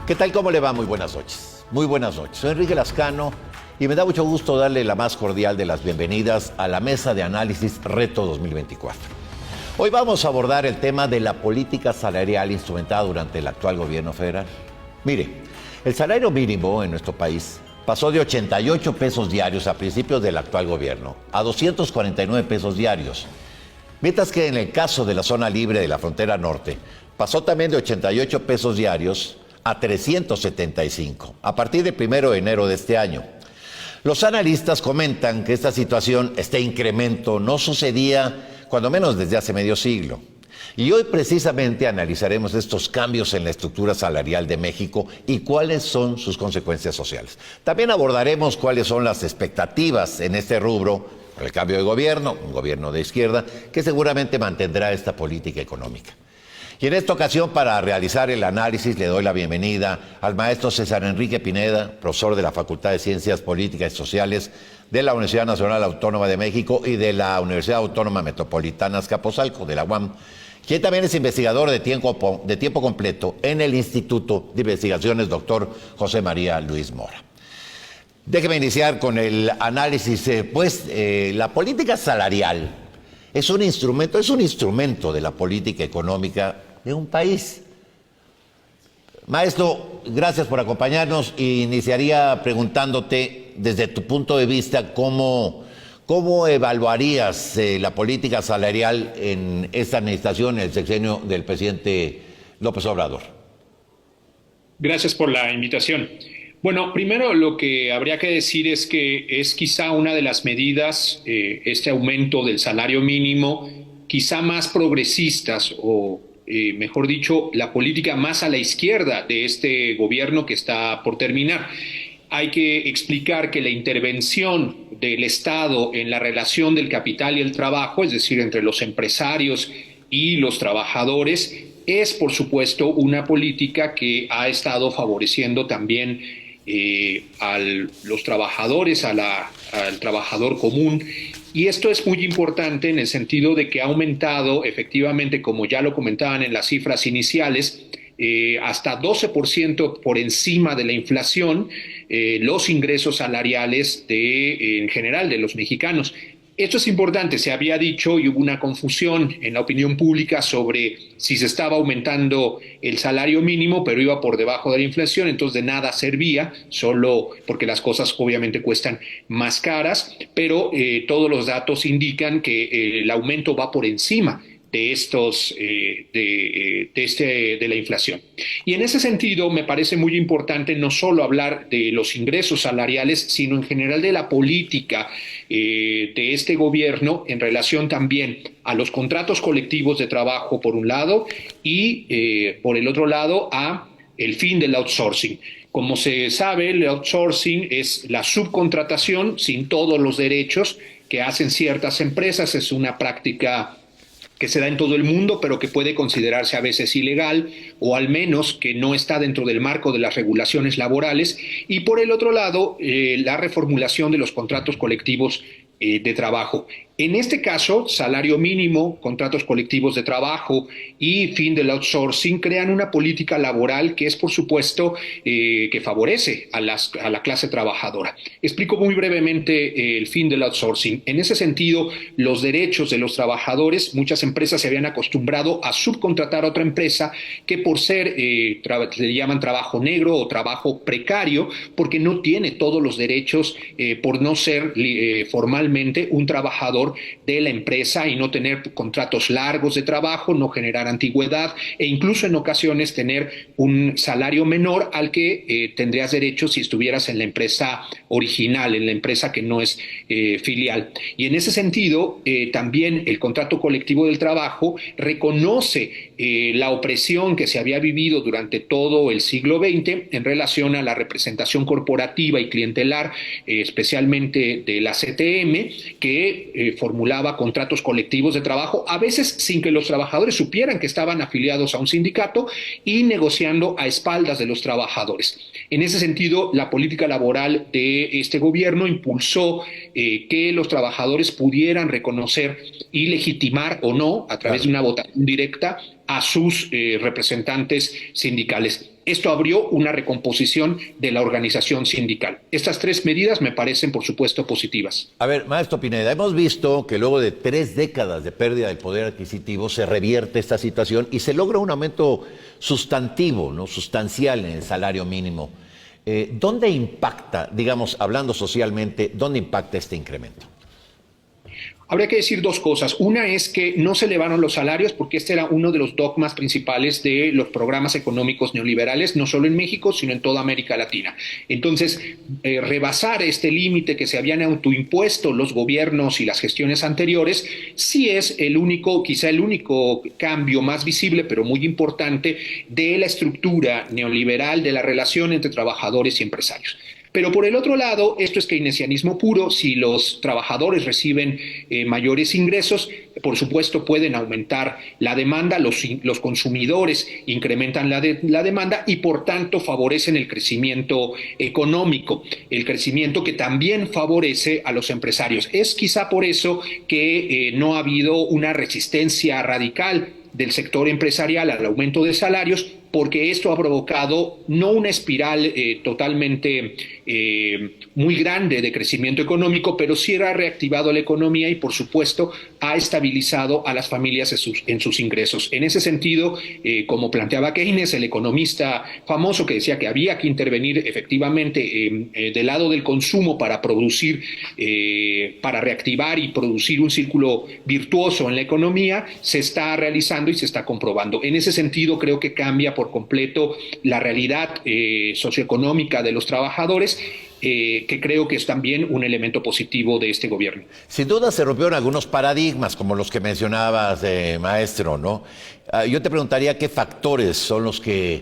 ¿Qué tal? ¿Cómo le va? Muy buenas noches. Muy buenas noches. Soy Enrique Lascano y me da mucho gusto darle la más cordial de las bienvenidas a la mesa de análisis Reto 2024. Hoy vamos a abordar el tema de la política salarial instrumentada durante el actual gobierno federal. Mire, el salario mínimo en nuestro país pasó de 88 pesos diarios a principios del actual gobierno a 249 pesos diarios. Mientras que en el caso de la zona libre de la frontera norte, pasó también de 88 pesos diarios a 375, a partir del 1 de enero de este año. Los analistas comentan que esta situación, este incremento, no sucedía cuando menos desde hace medio siglo. Y hoy precisamente analizaremos estos cambios en la estructura salarial de México y cuáles son sus consecuencias sociales. También abordaremos cuáles son las expectativas en este rubro por el cambio de gobierno, un gobierno de izquierda, que seguramente mantendrá esta política económica. Y en esta ocasión, para realizar el análisis, le doy la bienvenida al maestro César Enrique Pineda, profesor de la Facultad de Ciencias Políticas y Sociales de la Universidad Nacional Autónoma de México y de la Universidad Autónoma Metropolitana Azcapotzalco, de la UAM, quien también es investigador de tiempo completo en el Instituto de Investigaciones Dr. José María Luis Mora. Déjeme iniciar con el análisis. La política salarial es un instrumento de la política económica de un país. Maestro, gracias por acompañarnos. Iniciaría preguntándote, desde tu punto de vista, ¿cómo evaluarías la política salarial en esta administración, en el sexenio del presidente López Obrador? Gracias por la invitación. Bueno, primero lo que habría que decir es que es quizá una de las medidas, este aumento del salario mínimo, quizá más progresistas o, mejor dicho, la política más a la izquierda de este gobierno que está por terminar. Hay que explicar que la intervención del Estado en la relación del capital y el trabajo, es decir, entre los empresarios y los trabajadores, es, por supuesto, una política que ha estado favoreciendo también a los trabajadores, al trabajador común. Y esto es muy importante en el sentido de que ha aumentado, efectivamente, como ya lo comentaban en las cifras iniciales, hasta 12% por encima de la inflación, los ingresos salariales en general de los mexicanos. Esto es importante, se había dicho y hubo una confusión en la opinión pública sobre si se estaba aumentando el salario mínimo, pero iba por debajo de la inflación, entonces de nada servía, solo porque las cosas obviamente cuestan más caras, pero todos los datos indican que el aumento va por encima de la inflación. Y en ese sentido me parece muy importante no solo hablar de los ingresos salariales, sino en general de la política de este gobierno en relación también a los contratos colectivos de trabajo por un lado y por el otro lado a el fin del outsourcing. Como se sabe, el outsourcing es la subcontratación sin todos los derechos que hacen ciertas empresas. Es una práctica que se da en todo el mundo, pero que puede considerarse a veces ilegal o al menos que no está dentro del marco de las regulaciones laborales. Y por el otro lado, la reformulación de los contratos colectivos de trabajo. En este caso, salario mínimo, contratos colectivos de trabajo y fin del outsourcing crean una política laboral que es, por supuesto, que favorece a la clase trabajadora. Explico muy brevemente el fin del outsourcing. En ese sentido, los derechos de los trabajadores, muchas empresas se habían acostumbrado a subcontratar a otra empresa que por ser, le llaman trabajo negro o trabajo precario, porque no tiene todos los derechos por no ser formalmente un trabajador de la empresa y no tener contratos largos de trabajo, no generar antigüedad e incluso en ocasiones tener un salario menor al que tendrías derecho si estuvieras en la empresa original, en la empresa que no es filial. Y en ese sentido, también el contrato colectivo del trabajo reconoce la opresión que se había vivido durante todo el siglo XX en relación a la representación corporativa y clientelar, especialmente de la CTM, que formulaba contratos colectivos de trabajo, a veces sin que los trabajadores supieran que estaban afiliados a un sindicato y negociando a espaldas de los trabajadores. En ese sentido, la política laboral de este gobierno impulsó que los trabajadores pudieran reconocer y legitimar o no, a través de una votación directa, a sus representantes sindicales. Esto abrió una recomposición de la organización sindical. Estas tres medidas me parecen, por supuesto, positivas. A ver, maestro Pineda, hemos visto que luego de 3 décadas de pérdida del poder adquisitivo se revierte esta situación y se logra un aumento sustantivo, ¿no? Sustancial en el salario mínimo. ¿Dónde impacta, digamos, hablando socialmente, dónde impacta este incremento? Habría que decir dos cosas. Una es que no se elevaron los salarios porque este era uno de los dogmas principales de los programas económicos neoliberales, no solo en México, sino en toda América Latina. Entonces, rebasar este límite que se habían autoimpuesto los gobiernos y las gestiones anteriores, sí es quizá el único cambio más visible, pero muy importante, de la estructura neoliberal de la relación entre trabajadores y empresarios. Pero por el otro lado, esto es keynesianismo puro. Si los trabajadores reciben mayores ingresos, por supuesto pueden aumentar la demanda, los consumidores incrementan la demanda y por tanto favorecen el crecimiento económico, el crecimiento que también favorece a los empresarios. Es quizá por eso que no ha habido una resistencia radical del sector empresarial al aumento de salarios, porque esto ha provocado no una espiral totalmente muy grande de crecimiento económico, pero sí ha reactivado la economía y, por supuesto, ha estabilizado a las familias en sus ingresos. En ese sentido, como planteaba Keynes, el economista famoso que decía que había que intervenir efectivamente del lado del consumo para producir, para reactivar y producir un círculo virtuoso en la economía, se está realizando y se está comprobando. En ese sentido, creo que cambia por completo la realidad socioeconómica de los trabajadores, que creo que es también un elemento positivo de este gobierno. Sin duda se rompieron algunos paradigmas, como los que mencionabas, maestro, ¿no? Yo te preguntaría qué factores son los que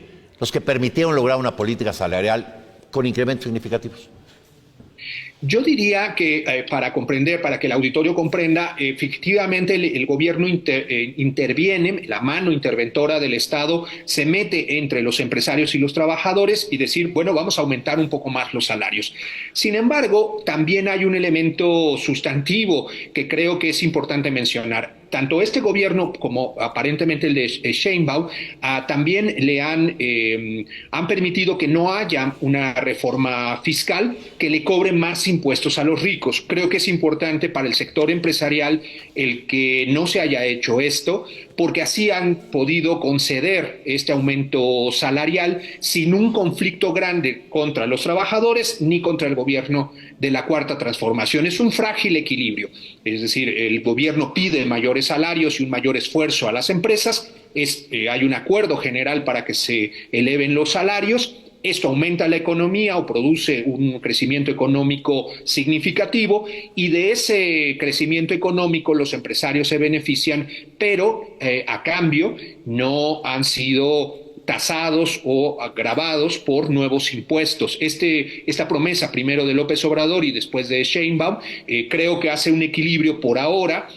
permitieron lograr una política salarial con incrementos significativos. Yo diría que para que el auditorio comprenda, efectivamente el gobierno interviene, la mano interventora del Estado se mete entre los empresarios y los trabajadores y decir, bueno, vamos a aumentar un poco más los salarios. Sin embargo, también hay un elemento sustantivo que creo que es importante mencionar. Tanto este gobierno como aparentemente el de Sheinbaum también han permitido que no haya una reforma fiscal que le cobre más impuestos a los ricos. Creo que es importante para el sector empresarial el que no se haya hecho esto, porque así han podido conceder este aumento salarial sin un conflicto grande contra los trabajadores ni contra el gobierno de la Cuarta Transformación. Es un frágil equilibrio, es decir, el gobierno pide mayores salarios y un mayor esfuerzo a las empresas, hay un acuerdo general para que se eleven los salarios. Esto aumenta la economía o produce un crecimiento económico significativo y de ese crecimiento económico los empresarios se benefician, pero a cambio no han sido tasados o agravados por nuevos impuestos. Esta promesa primero de López Obrador y después de Sheinbaum creo que hace un equilibrio por ahora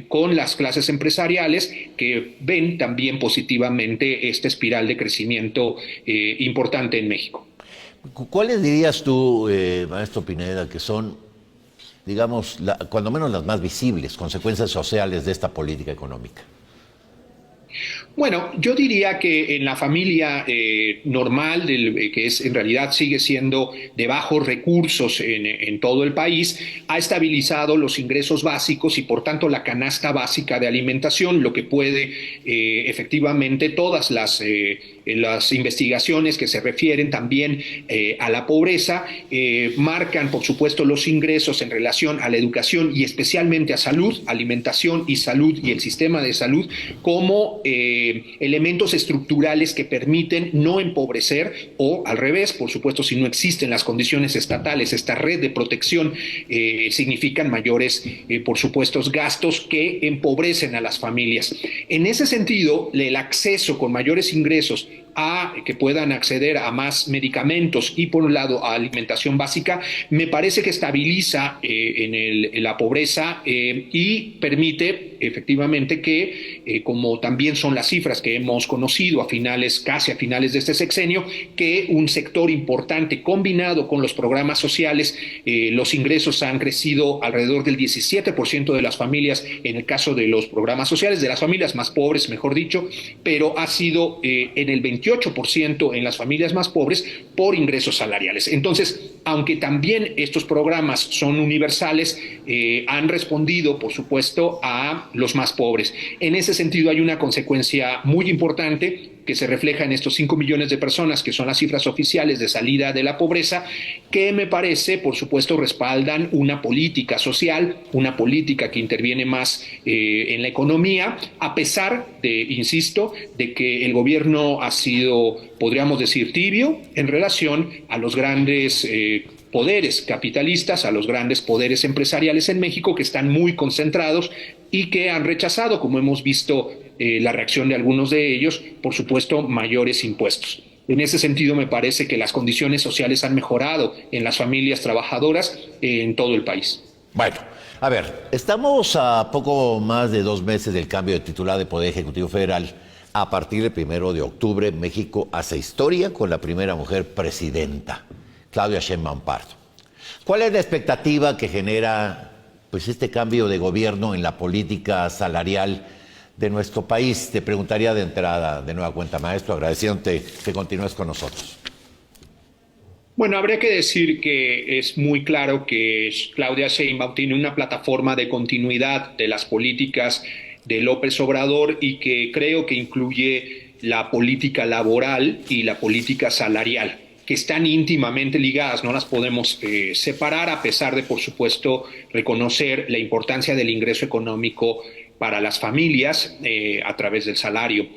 con las clases empresariales que ven también positivamente esta espiral de crecimiento importante en México. ¿Cuáles dirías tú, maestro Pineda, que son, digamos, cuando menos las más visibles consecuencias sociales de esta política económica? Bueno, yo diría que en la familia normal, que es en realidad sigue siendo de bajos recursos en todo el país, ha estabilizado los ingresos básicos y por tanto la canasta básica de alimentación, lo que puede efectivamente todas las investigaciones que se refieren también a la pobreza marcan por supuesto los ingresos en relación a la educación y especialmente a salud, alimentación y salud y el sistema de salud como elementos estructurales que permiten no empobrecer o al revés, por supuesto, si no existen las condiciones estatales, esta red de protección significan mayores, por supuesto, gastos que empobrecen a las familias. En ese sentido, el acceso con mayores ingresos a que puedan acceder a más medicamentos y por un lado a alimentación básica, me parece que estabiliza en la pobreza y permite efectivamente que, como también son las cifras que hemos conocido casi a finales de este sexenio, que un sector importante combinado con los programas sociales, los ingresos han crecido alrededor del 17% de las familias en el caso de los programas sociales, de las familias más pobres, mejor dicho, pero ha sido en el 21% 28% en las familias más pobres por ingresos salariales. Entonces, aunque también estos programas son universales, han respondido, por supuesto, a los más pobres. En ese sentido, hay una consecuencia muy importante que se refleja en estos 5 millones de personas, que son las cifras oficiales de salida de la pobreza, que me parece, por supuesto, respaldan una política social, una política que interviene más en la economía, a pesar de, insisto, de que el gobierno ha sido, podríamos decir, tibio en relación a los grandes poderes capitalistas, a los grandes poderes empresariales en México, que están muy concentrados y que han rechazado, como hemos visto, la reacción de algunos de ellos, por supuesto, mayores impuestos. En ese sentido, me parece que las condiciones sociales han mejorado en las familias trabajadoras en todo el país. Bueno, a ver, estamos a poco más de 2 meses del cambio de titular de Poder Ejecutivo Federal. A partir del 1 de octubre, México hace historia con la primera mujer presidenta, Claudia Sheinbaum Pardo. ¿Cuál es la expectativa que genera pues, este cambio de gobierno en la política salarial de nuestro país? Te preguntaría de entrada, de nueva cuenta, maestro, agradeciéndote que continúes con nosotros. Bueno, habría que decir que es muy claro que Claudia Sheinbaum tiene una plataforma de continuidad de las políticas de López Obrador y que creo que incluye la política laboral y la política salarial, que están íntimamente ligadas, no las podemos separar, a pesar de, por supuesto, reconocer la importancia del ingreso económico para las familias a través del salario.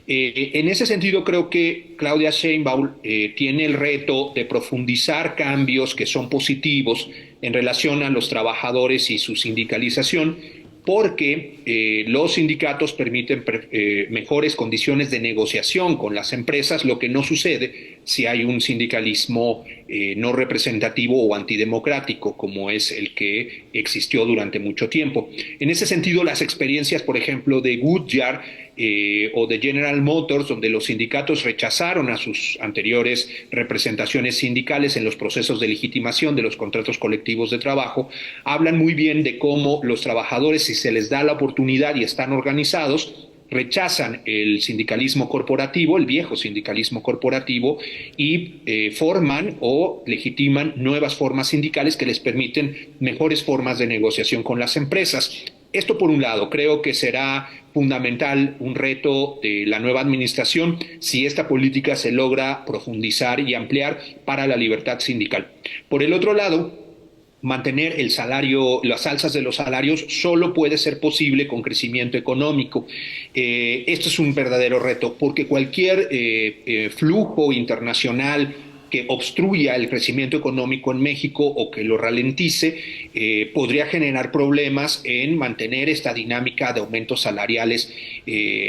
En ese sentido, creo que Claudia Sheinbaum tiene el reto de profundizar cambios que son positivos en relación a los trabajadores y su sindicalización, porque los sindicatos permiten mejores condiciones de negociación con las empresas, lo que no sucede si hay un sindicalismo no representativo o antidemocrático, como es el que existió durante mucho tiempo. En ese sentido, las experiencias, por ejemplo, de Goodyear o de General Motors, donde los sindicatos rechazaron a sus anteriores representaciones sindicales en los procesos de legitimación de los contratos colectivos de trabajo, hablan muy bien de cómo los trabajadores, si se les da la oportunidad y están organizados, rechazan el sindicalismo corporativo, el viejo sindicalismo corporativo, y forman o legitiman nuevas formas sindicales que les permiten mejores formas de negociación con las empresas. Esto por un lado, creo que será fundamental, un reto de la nueva administración, si esta política se logra profundizar y ampliar para la libertad sindical. Por el otro lado, mantener el salario, las alzas de los salarios solo puede ser posible con crecimiento económico. Esto es un verdadero reto, porque cualquier flujo internacional que obstruya el crecimiento económico en México o que lo ralentice, podría generar problemas en mantener esta dinámica de aumentos salariales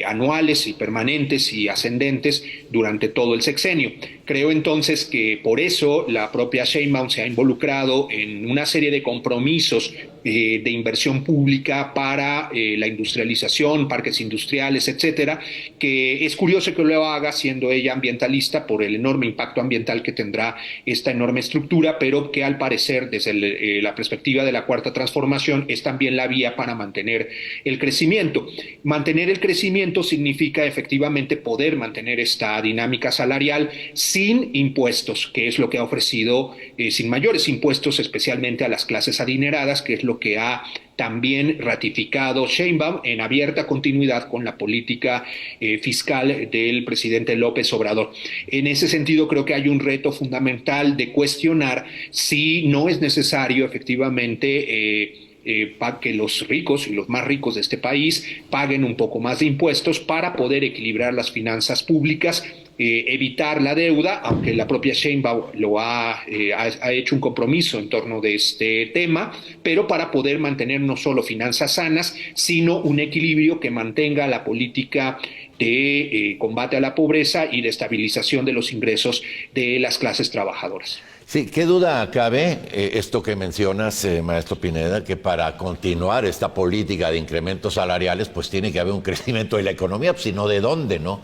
anuales y permanentes y ascendentes durante todo el sexenio. Creo entonces que por eso la propia Sheinbaum se ha involucrado en una serie de compromisos de inversión pública para la industrialización, parques industriales, etcétera, que es curioso que lo haga siendo ella ambientalista por el enorme impacto ambiental que tendrá esta enorme estructura, pero que al parecer desde la perspectiva de la Cuarta Transformación es también la vía para mantener el crecimiento. Mantener el crecimiento significa efectivamente poder mantener esta dinámica salarial sin impuestos, que es lo que ha ofrecido, sin mayores impuestos, especialmente a las clases adineradas, que es lo que ha también ratificado Sheinbaum en abierta continuidad con la política fiscal del presidente López Obrador. En ese sentido, creo que hay un reto fundamental de cuestionar si no es necesario efectivamente que los ricos y los más ricos de este país paguen un poco más de impuestos para poder equilibrar las finanzas públicas, evitar la deuda, aunque la propia Sheinbaum ha hecho un compromiso en torno de este tema, pero para poder mantener no solo finanzas sanas, sino un equilibrio que mantenga la política de combate a la pobreza y de estabilización de los ingresos de las clases trabajadoras. Sí, qué duda cabe esto que mencionas, maestro Pineda, que para continuar esta política de incrementos salariales, pues tiene que haber un crecimiento de la economía, pues, si no, ¿de dónde, no?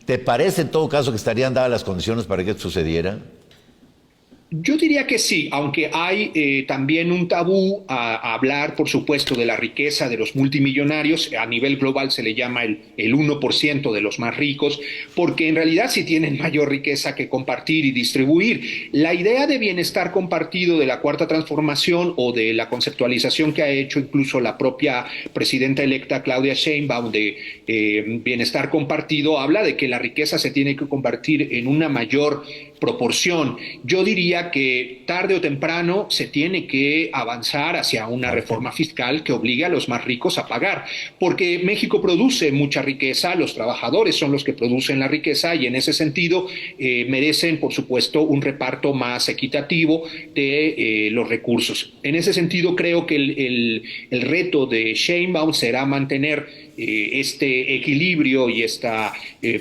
¿Te parece en todo caso que estarían dadas las condiciones para que esto sucediera? Yo diría que sí, aunque hay también un tabú a hablar, por supuesto, de la riqueza de los multimillonarios. A nivel global se le llama el 1% de los más ricos, porque en realidad sí tienen mayor riqueza que compartir y distribuir. La idea de bienestar compartido de la Cuarta Transformación o de la conceptualización que ha hecho incluso la propia presidenta electa Claudia Sheinbaum de bienestar compartido habla de que la riqueza se tiene que compartir en una mayor proporción. Yo diría que tarde o temprano se tiene que avanzar hacia una reforma fiscal que obligue a los más ricos a pagar, porque México produce mucha riqueza, los trabajadores son los que producen la riqueza y en ese sentido merecen, por supuesto, un reparto más equitativo de los recursos. En ese sentido, creo que el reto de Sheinbaum será mantener este equilibrio y esta,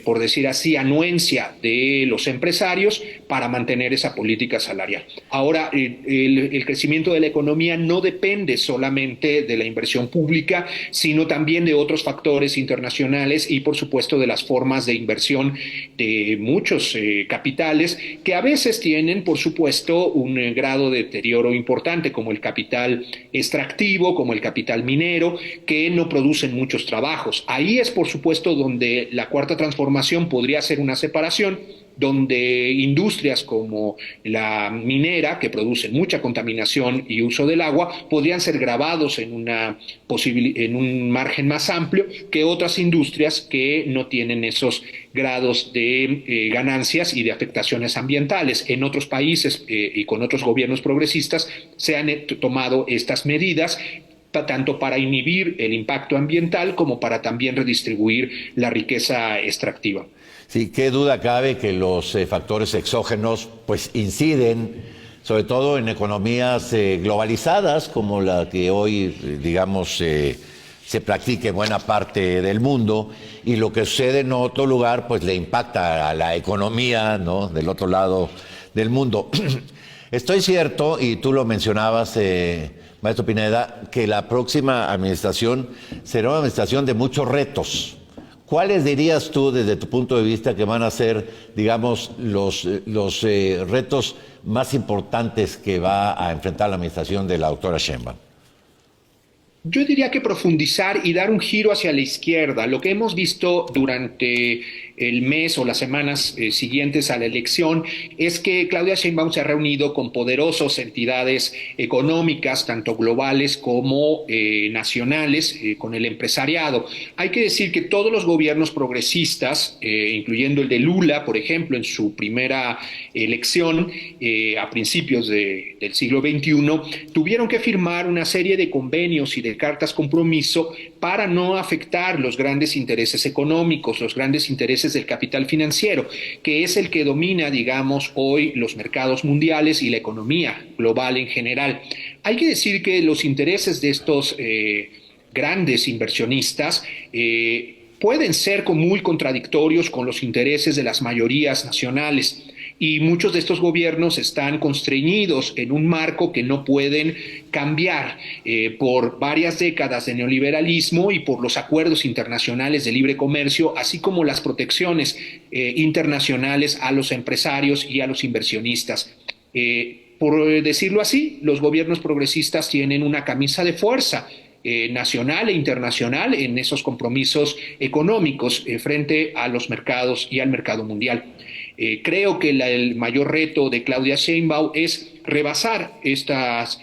por decir así, anuencia de los empresarios para mantener esa política salarial. Ahora, el crecimiento de la economía no depende solamente de la inversión pública, sino también de otros factores internacionales y, por supuesto, de las formas de inversión de muchos capitales que a veces tienen, por supuesto, un grado de deterioro importante, como el capital extractivo, como el capital minero, que no producen muchos trabajos. Ahí es, por supuesto, donde la Cuarta Transformación podría hacer una separación, donde industrias como la minera, que producen mucha contaminación y uso del agua, podrían ser gravados en un margen más amplio que otras industrias que no tienen esos grados de ganancias y de afectaciones ambientales. En otros países y con otros gobiernos progresistas se han tomado estas medidas tanto para inhibir el impacto ambiental como para también redistribuir la riqueza extractiva. Sí, qué duda cabe que los factores exógenos pues inciden sobre todo en economías globalizadas como la que hoy, digamos, se practica en buena parte del mundo, y lo que sucede en otro lugar pues le impacta a la economía, ¿no?, del otro lado del mundo. Estoy cierto, y tú lo mencionabas, maestro Pineda, que la próxima administración será una administración de muchos retos. ¿Cuáles dirías tú, desde tu punto de vista, que van a ser, digamos, los retos más importantes que va a enfrentar la administración de la doctora Sheinbaum? Yo diría que profundizar y dar un giro hacia la izquierda. Lo que hemos visto durante el mes o las semanas siguientes a la elección es que Claudia Sheinbaum se ha reunido con poderosas entidades económicas, tanto globales como nacionales, con el empresariado. Hay que decir que todos los gobiernos progresistas, incluyendo el de Lula, por ejemplo, en su primera elección a principios del siglo XXI, tuvieron que firmar una serie de convenios y de cartas compromiso para no afectar los grandes intereses económicos, los grandes intereses del capital financiero, que es el que domina, digamos, hoy los mercados mundiales y la economía global en general. Hay que decir que los intereses de estos grandes inversionistas pueden ser muy contradictorios con los intereses de las mayorías nacionales. Y muchos de estos gobiernos están constreñidos en un marco que no pueden cambiar por varias décadas de neoliberalismo y por los acuerdos internacionales de libre comercio, así como las protecciones internacionales a los empresarios y a los inversionistas. Por decirlo así, los gobiernos progresistas tienen una camisa de fuerza nacional e internacional en esos compromisos económicos frente a los mercados y al mercado mundial. Creo que el mayor reto de Claudia Sheinbaum es rebasar estas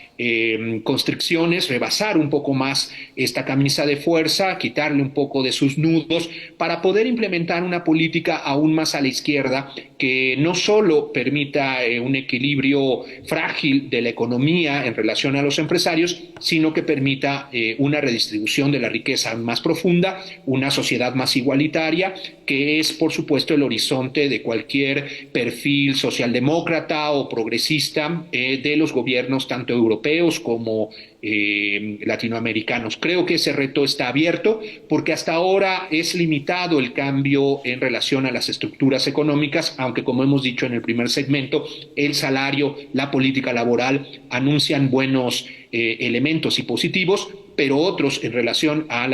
constricciones, rebasar un poco más esta camisa de fuerza, quitarle un poco de sus nudos para poder implementar una política aún más a la izquierda que no solo permita un equilibrio frágil de la economía en relación a los empresarios, sino que permita una redistribución de la riqueza más profunda, una sociedad más igualitaria, que es, por supuesto, el horizonte de cualquier perfil socialdemócrata o progresista de los gobiernos tanto europeos como latinoamericanos. Creo que ese reto está abierto porque hasta ahora es limitado el cambio en relación a las estructuras económicas, aunque como hemos dicho en el primer segmento, el salario, la política laboral anuncian buenos elementos y positivos, pero otros en relación a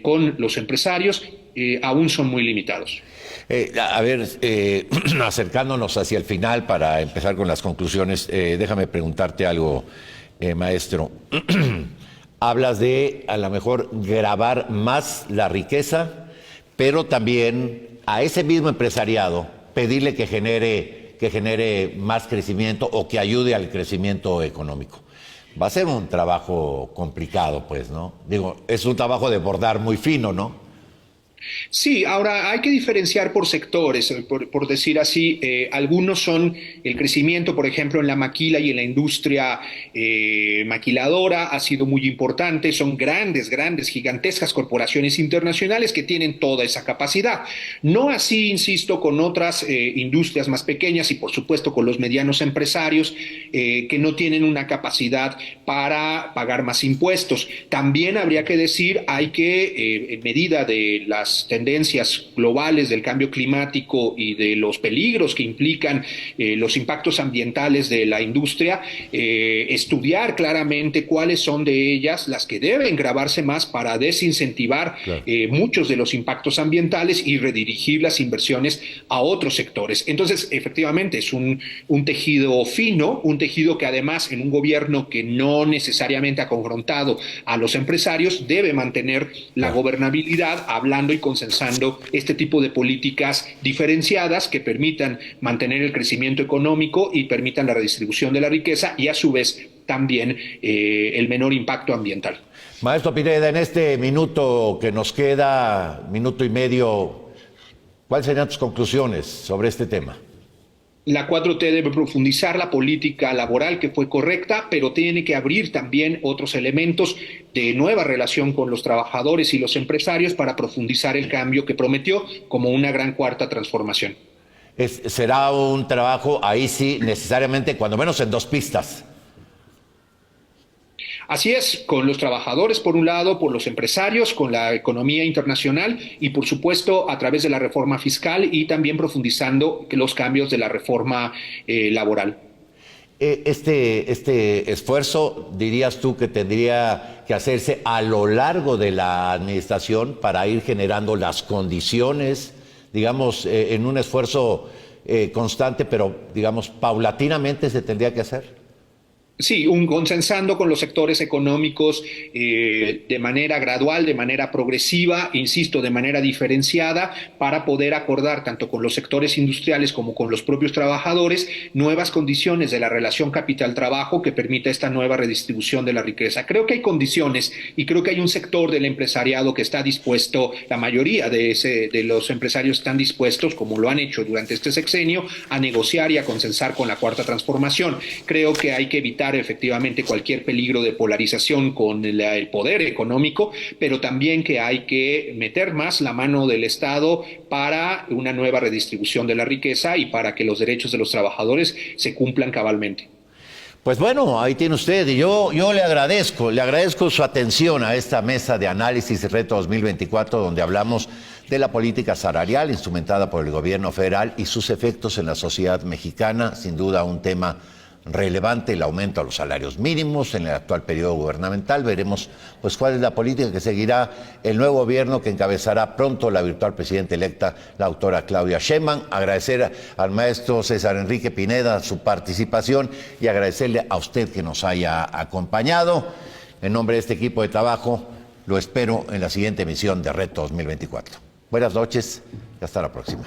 con los empresarios aún son muy limitados. A ver, acercándonos hacia el final para empezar con las conclusiones, déjame preguntarte algo, maestro. Hablas de, a lo mejor, gravar más la riqueza, pero también a ese mismo empresariado pedirle que genere más crecimiento o que ayude al crecimiento económico. Va a ser un trabajo complicado, pues, ¿no? Digo, es un trabajo de bordar muy fino, ¿no? Sí, ahora hay que diferenciar por sectores, por decir así, algunos son el crecimiento, por ejemplo, en la maquila y en la industria maquiladora ha sido muy importante, son grandes, gigantescas corporaciones internacionales que tienen toda esa capacidad. No así, insisto, con otras industrias más pequeñas y por supuesto con los medianos empresarios que no tienen una capacidad para pagar más impuestos. También habría que decir, hay que, en medida de las tendencias globales del cambio climático y de los peligros que implican los impactos ambientales de la industria, estudiar claramente cuáles son de ellas las que deben gravarse más para desincentivar Claro. muchos de los impactos ambientales y redirigir las inversiones a otros sectores. Entonces, efectivamente, es un tejido fino, un tejido que además en un gobierno que no necesariamente ha confrontado a los empresarios debe mantener la gobernabilidad, hablando y consensando este tipo de políticas diferenciadas que permitan mantener el crecimiento económico y permitan la redistribución de la riqueza y a su vez también el menor impacto ambiental. Maestro Pineda, en este minuto que nos queda, minuto y medio, ¿cuáles serían tus conclusiones sobre este tema? La 4T debe profundizar la política laboral que fue correcta, pero tiene que abrir también otros elementos de nueva relación con los trabajadores y los empresarios para profundizar el cambio que prometió como una gran cuarta transformación. Será un trabajo, ahí sí, necesariamente, cuando menos en dos pistas. Así es, con los trabajadores por un lado, por los empresarios, con la economía internacional y por supuesto a través de la reforma fiscal y también profundizando los cambios de la reforma laboral. Este esfuerzo, dirías tú, que tendría que hacerse a lo largo de la administración para ir generando las condiciones, digamos, en un esfuerzo constante, pero, digamos, paulatinamente se tendría que hacer. Sí, consensando con los sectores económicos de manera gradual, de manera progresiva, insisto, de manera diferenciada, para poder acordar tanto con los sectores industriales como con los propios trabajadores nuevas condiciones de la relación capital-trabajo que permita esta nueva redistribución de la riqueza. Creo que hay condiciones y creo que hay un sector del empresariado que está dispuesto, la mayoría de los empresarios están dispuestos, como lo han hecho durante este sexenio, a negociar y a consensar con la cuarta transformación. Creo que hay que evitar efectivamente cualquier peligro de polarización con el poder económico, pero también que hay que meter más la mano del Estado para una nueva redistribución de la riqueza y para que los derechos de los trabajadores se cumplan cabalmente. Pues bueno, ahí tiene usted. Y yo le agradezco su atención a esta mesa de análisis y reto 2024, donde hablamos de la política salarial instrumentada por el gobierno federal y sus efectos en la sociedad mexicana. Sin duda un tema relevante, el aumento a los salarios mínimos en el actual periodo gubernamental. Veremos pues cuál es la política que seguirá el nuevo gobierno que encabezará pronto la virtual presidenta electa, la doctora Claudia Sheinbaum. Agradecer al maestro César Enrique Pineda su participación y agradecerle a usted que nos haya acompañado. En nombre de este equipo de trabajo, lo espero en la siguiente emisión de Reto 2024. Buenas noches y hasta la próxima.